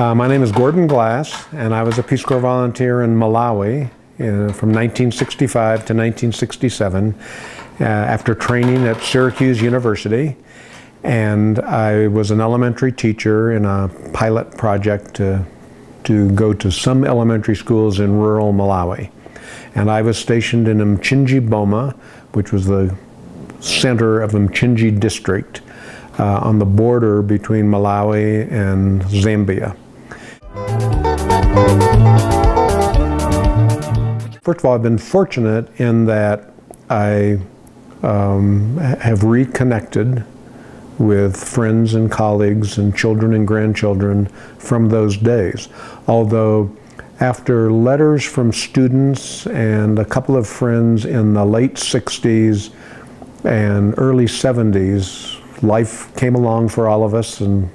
My name is Gordon Glass, and I was a Peace Corps volunteer in Malawi from 1965 to 1967 after training at Syracuse University. And I was an elementary teacher in a pilot project to go to some elementary schools in rural Malawi. And I was stationed in Mchinji Boma, which was the center of Mchinji district, on the border between Malawi and Zambia. First of all, I've been fortunate in that I have reconnected with friends and colleagues and children and grandchildren from those days. Although after letters from students and a couple of friends in the late 60s and early 70s, life came along for all of us and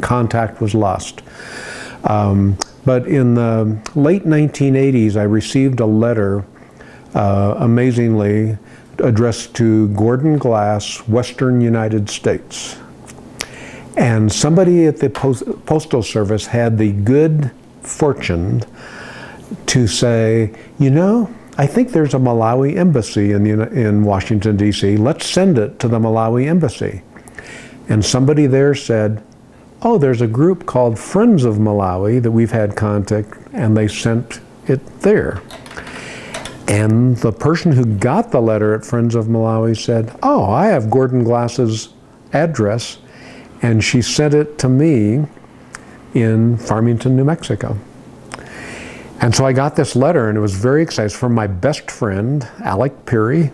contact was lost. But in the late 1980s, I received a letter, amazingly, addressed to Gordon Glass, Western United States. And somebody at the Postal Service had the good fortune to say, you know, I think there's a Malawi embassy in Washington, D.C. Let's send it to the Malawi embassy. And somebody there said, oh, there's a group called Friends of Malawi that we've had contact, and they sent it there. And the person who got the letter at Friends of Malawi said, oh, I have Gordon Glass's address, and she sent it to me in Farmington, New Mexico. And so I got this letter, and it was very exciting. From my best friend, Alec Peary.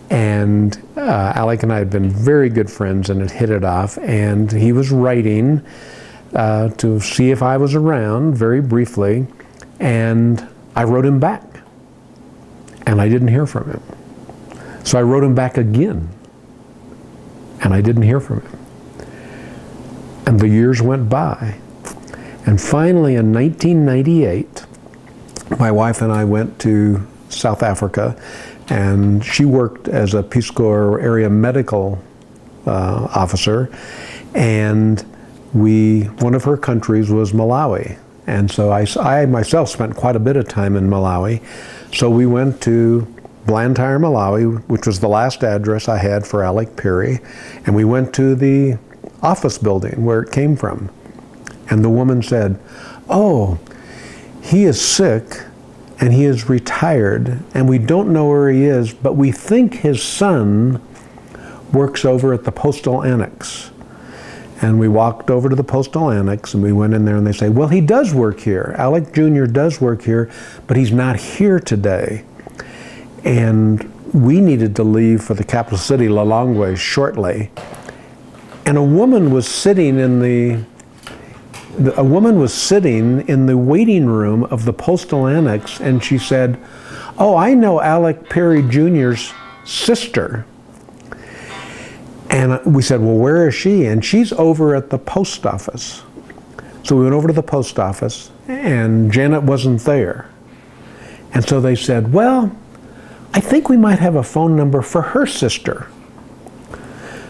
And Alec and I had been very good friends and had hit it off. And he was writing to see if I was around, very briefly. And I wrote him back. And I didn't hear from him. So I wrote him back again. And I didn't hear from him. And the years went by. And finally, in 1998, my wife and I went to South Africa, and she worked as a Peace Corps area medical officer, and one of her countries was Malawi. And so I myself spent quite a bit of time in Malawi. So we went to Blantyre, Malawi, which was the last address I had for Alec Peary, and we went to the office building where it came from. And the woman said, oh, he is sick and he is retired and we don't know where he is, but we think his son works over at the postal annex. And we walked over to the postal annex and we went in there and they say, well, he does work here. Alec Jr. does work here, but he's not here today. And we needed to leave for the capital city, Lilongwe, shortly. And a woman was sitting in the waiting room of the postal annex, and she said, oh, I know Alec Peary Jr.'s sister. And we said, well, where is she? And she's over at the post office. So we went over to the post office, and Janet wasn't there. And so they said, well, I think we might have a phone number for her sister.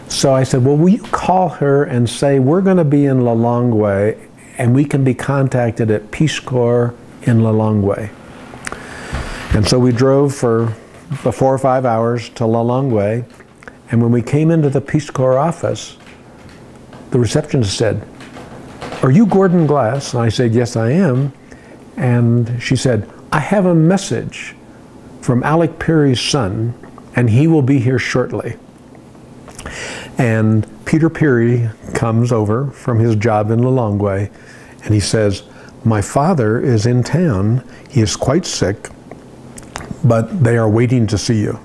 So I said, well, will you call her and say, we're going to be in Lilongwe, and we can be contacted at Peace Corps in Lilongwe. And so we drove for 4 or 5 hours to Lilongwe, and when we came into the Peace Corps office, the receptionist said, are you Gordon Glass? And I said, yes, I am. And she said, I have a message from Alec Peary's son, and he will be here shortly. And Peter Peary comes over from his job in Lilongwe, and he says, my father is in town. He is quite sick, but they are waiting to see you.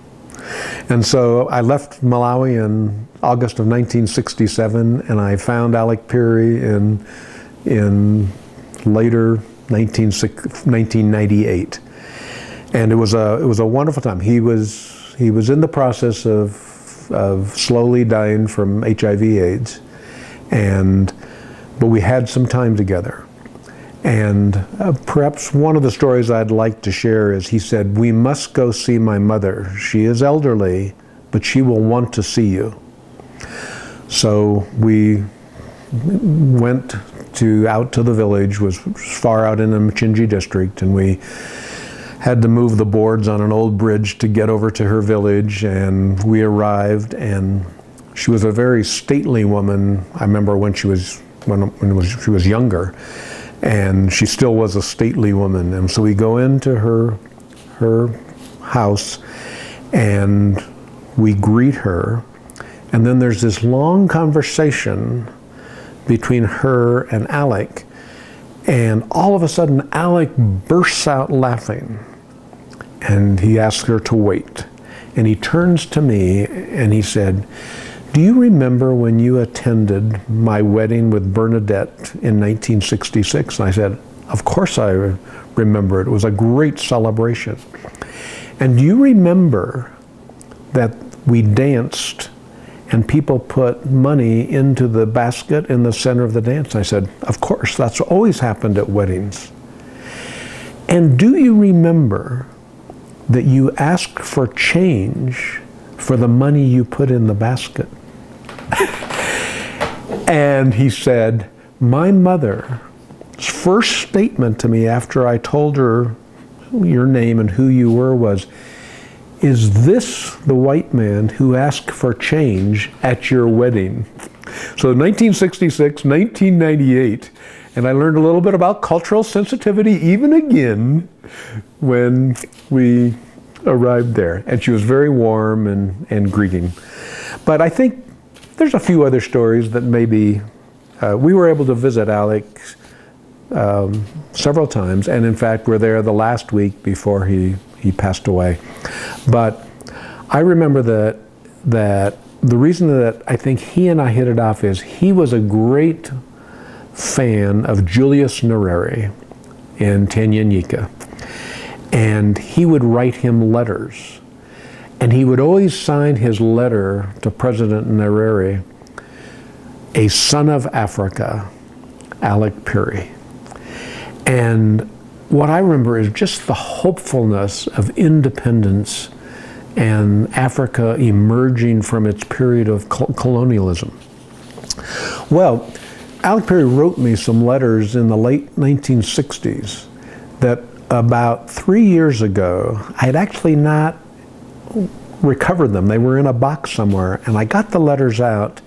And so I left Malawi in August of 1967, and I found Alec Peary in later 1998. And it was a wonderful time. He was in the process of slowly dying from HIV/AIDS, but we had some time together. And perhaps one of the stories I'd like to share is he said, we must go see my mother. She is elderly, but she will want to see you. So we went out to the village, was far out in the Mchinji district, and we had to move the boards on an old bridge to get over to her village, and we arrived, and she was a very stately woman. I remember when she was she was younger, and she still was a stately woman. And so we go into her house, and we greet her, and then there's this long conversation between her and Alec, and all of a sudden Alec bursts out laughing, and he asks her to wait, and he turns to me and he said, "Do you remember when you attended my wedding with Bernadette in 1966? And I said, "Of course I remember it. It was a great celebration. And do you remember that we danced and people put money into the basket in the center of the dance?" I said, "Of course, that's always happened at weddings. And do you remember that you asked for change for the money you put in the basket?" And he said, "My mother's first statement to me after I told her your name and who you were was, 'Is this the white man who asked for change at your wedding?'" So 1966, 1998, and I learned a little bit about cultural sensitivity even again when we arrived there. And she was very warm and greeting. But I think there's a few other stories that maybe, we were able to visit Alex several times, and in fact were there the last week before he passed away. But I remember that the reason that I think he and I hit it off is he was a great fan of Julius Nyerere in Tanganyika, and he would write him letters, and he would always sign his letter to President Nyerere, "A son of Africa, Alec Perry." And what I remember is just the hopefulness of independence and Africa emerging from its period of colonialism. Well, Alec Perry wrote me some letters in the late 1960s that about 3 years ago, I had actually not recovered them. They were in a box somewhere, and I got the letters out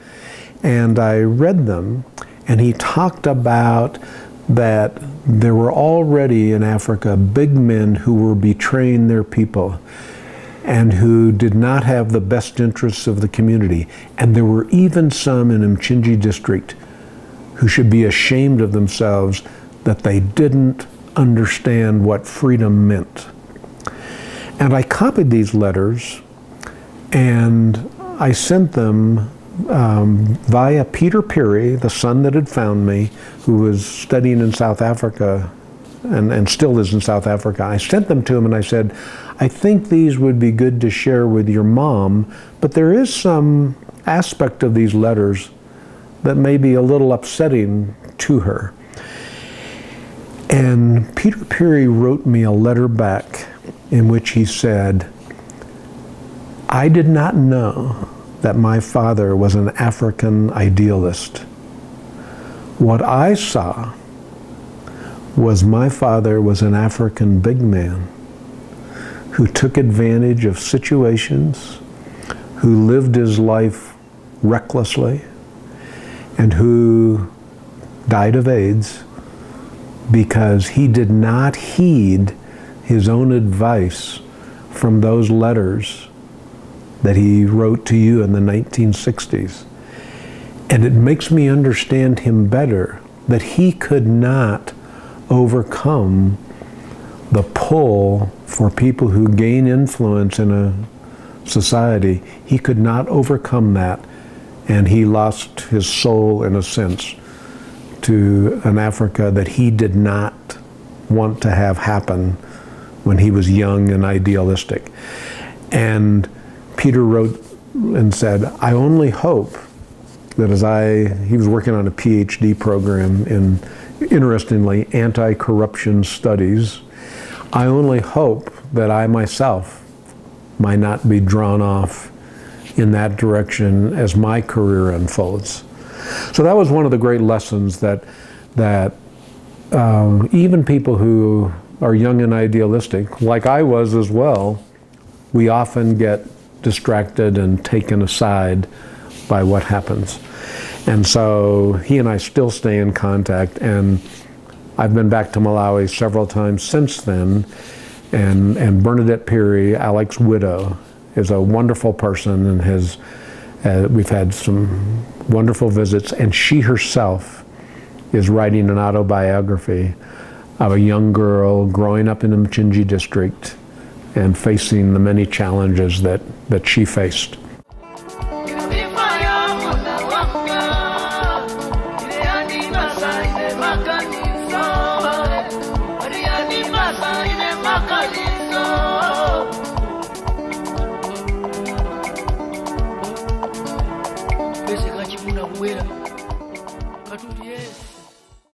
and I read them, and he talked about that there were already in Africa big men who were betraying their people and who did not have the best interests of the community. And there were even some in Mchinji district who should be ashamed of themselves that they didn't understand what freedom meant. And I copied these letters and I sent them via Peter Peary, the son that had found me, who was studying in South Africa and still is in South Africa. I sent them to him and I said, "I think these would be good to share with your mom, but there is some aspect of these letters that may be a little upsetting to her." And Peter Peary wrote me a letter back in which he said, "I did not know that my father was an African idealist. What I saw was my father was an African big man who took advantage of situations, who lived his life recklessly, and who died of AIDS because he did not heed his own advice from those letters that he wrote to you in the 1960s. And it makes me understand him better, that he could not overcome the pull for people who gain influence in a society. He could not overcome that, and he lost his soul, in a sense, to an Africa that he did not want to have happen when he was young and idealistic." And Peter wrote and said, "I only hope that he was working on a PhD program in, interestingly, anti-corruption studies. I only hope that I myself might not be drawn off in that direction as my career unfolds." So that was one of the great lessons that that even people who are young and idealistic, like I was as well, we often get distracted and taken aside by what happens. And so he and I still stay in contact, and I've been back to Malawi several times since then, and Bernadette Peary, Alec's widow, is a wonderful person, and we've had some wonderful visits, and she herself is writing an autobiography of a young girl growing up in the Mchinji district and facing the many challenges that she faced.